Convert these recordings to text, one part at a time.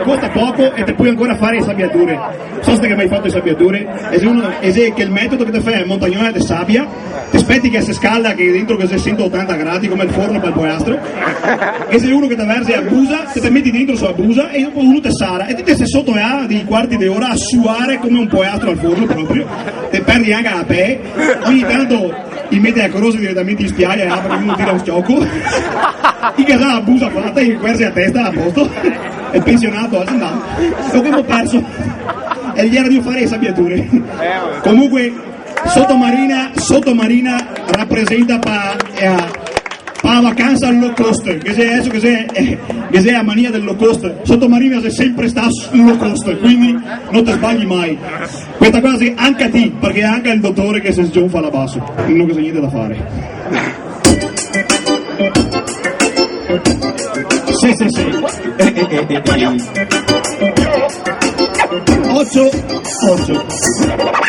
costa poco e ti puoi ancora fare le sabbiature. So se che hai mai fatto le sabbiature, è che il metodo che ti fai è montagnone di sabbia, ti aspetti che si scalda, che dentro che si 180 gradi come il forno per il polastro, e se uno che ti versi a busa, te metti dentro sulla busa e dopo uno te sara, e ti sei sotto di quarti d'ora a suare come un polastro al forno proprio, te perdi anche la pe, ogni tanto i mette a corroso direttamente in spiaggia e apre uno tira un sciocco, i che ha la busa fatta e versi a testa a posto, è pensionato, no, lo che ho perso, e gli era di fare le sabbiature. Comunque sottomarina rappresenta per la vacanza al low cost, che è la mania del low cost. Sottomarina se sempre sta sul low cost, quindi non ti sbagli mai. Questa cosa sì, anche a te, perché anche il dottore che si sgionfa là basso, non c'è niente da fare. Sì. 8.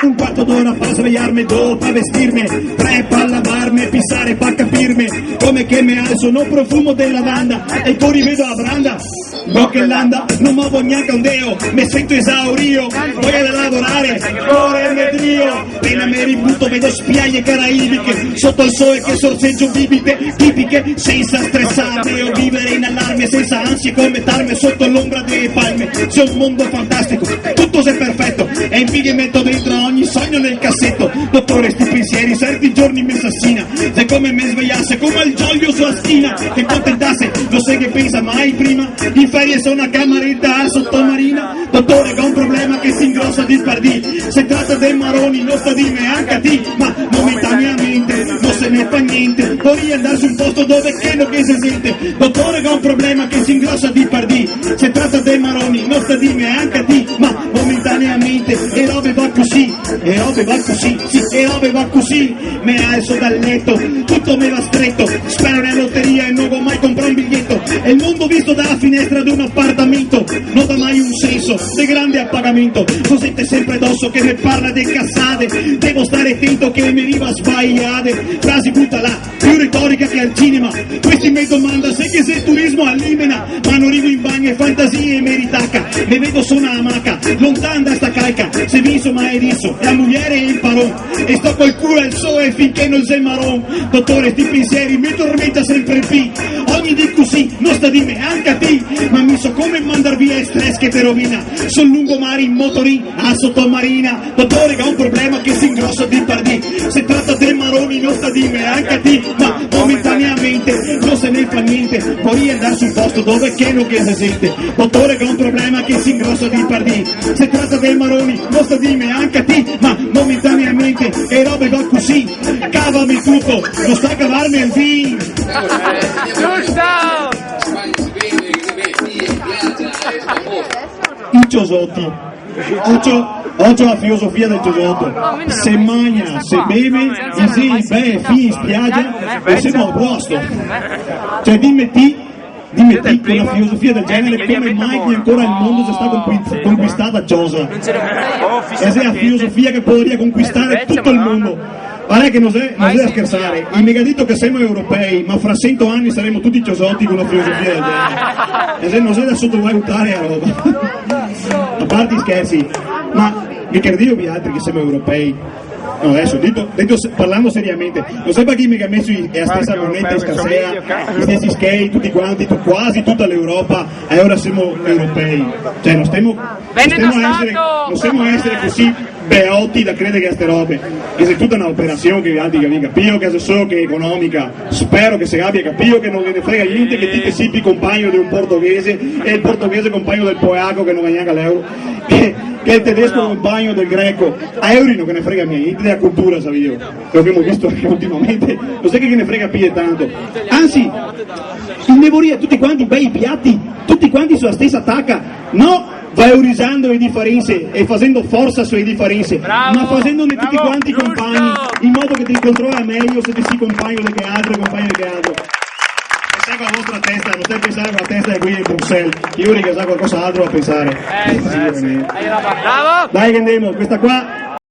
Un quarto d'ora per svegliarmi, 2 per vestirmi, 3 per lavarmi, pisare per capirmi come che mi alzo, non profumo della lavanda e poi rivedo la branda. Boccellanda, non muovo neanche un deo, mi sento esaurio, voglio da lavorare, ore me Dio, appena mi ributto vedo spiagge caraibiche, sotto il sole che sorseggio bibite tipiche, senza stressarmi o vivere in allarme, senza ansie come tarme sotto l'ombra delle palme, c'è un mondo fantastico, tutto sei perfetto, e in piedi metto dentro ogni sogno nel cassetto, dottore sti pensieri, certi giorni mi assassina, se come mi svegliasse, come il gioglio sulla schiena, che contentasse, lo sai che pensa mai prima, in ferie sono a camaretta sottomarina, dottore ho un problema che si ingrossa di spardì, se tratta dei maroni non sta di me anche a te, ma momentaneamente non se ne fa niente, vorrei andare su un posto dove credo che si sente, dottore ho un problema che si ingrossa di spardì, se tratta dei maroni non sta di me anche a te, ma momentaneamente e robe va così, mi alzo dal letto, tutto mi va stretto, spero nella lotteria e non ho mai comprato un biglietto, e il mondo visto dalla finestra di un appartamento non dà mai un senso di grande appagamento, lo sente sempre addosso che mi parla di cassate, devo stare attento che mi arriva sbagliate, frasi butta là, più retorica che al cinema, questi mi domanda se che se turismo all'imena, ma non arrivo in bagno e fantasie e meritacca, ne vedo sono a maca, lontana da sta calca, se viso mai riso, la moglie imparò, e sto col culo al sole finché non sei marron, dottore sti pensieri mi tormenta sempre qui, ogni di così non sta di me anche a te, ma mi so come mandar via il stress che ti rovina, sul lungomare in motorin a sottomarina, dottore che ho un problema che si ingrossa di pardì, se tratta dei maroni non sta di me anche a te, ma momentaneamente non se ne fa niente, vorrei andare sul posto dove che non che si sente, dottore che ho un problema che si ingrossa di pardì, se tratta dei maroni non sta di me anche a te, ma momentaneamente e robe va così, cavami tutto, non sta a cavarmi il vin. Giusto! I Ciosotti, oggi la filosofia del Ciosotto, se magna, se beve, insieme beh, fino in spiaggia e siamo a posto, cioè dimmi con una filosofia del genere come mai che ancora il mondo si sta conquistando a Ciosa, e se è la filosofia che potrebbe conquistare tutto il mondo. Guarda che non è da scherzare, il mica detto che siamo europei, ma fra 100 anni saremo tutti ciosotti con una filosofia del genere. E se non sei da sottovalutare la roba. A parte i scherzi, ma mica dico vi altri che siamo europei. No, adesso, parlando seriamente, non sai perché mica ha messo la stessa moneta in scarsera, gli stessi skate, tutti quanti, quasi tutta l'Europa, e ora siamo europei. Cioè, non stiamo essere così beotti da credere che queste robe, che è tutta un'operazione che altri che capito che è solo che è economica, spero che si abbia capito che non ne frega niente che ti sippi compagno di un portoghese e il portoghese compagno del polacco che non va neanche l'euro, che il tedesco compagno del greco, a euro non che ne frega niente della cultura, sapevo io, che abbiamo visto anche ultimamente, non sai che ne frega più tanto, anzi in nevoria tutti quanti bei piatti, tutti quanti sulla stessa tacca, no valorizzando le differenze e facendo forza sulle differenze, ma facendone tutti quanti compagni, in modo che ti controlla meglio se ti si compagno di che altro, compagno di che altro. Pensate con la vostra testa, non stai pensando con la testa di qui in Bruxelles, io che sa qualcos'altro a pensare. Bravo! Dai che andiamo, questa qua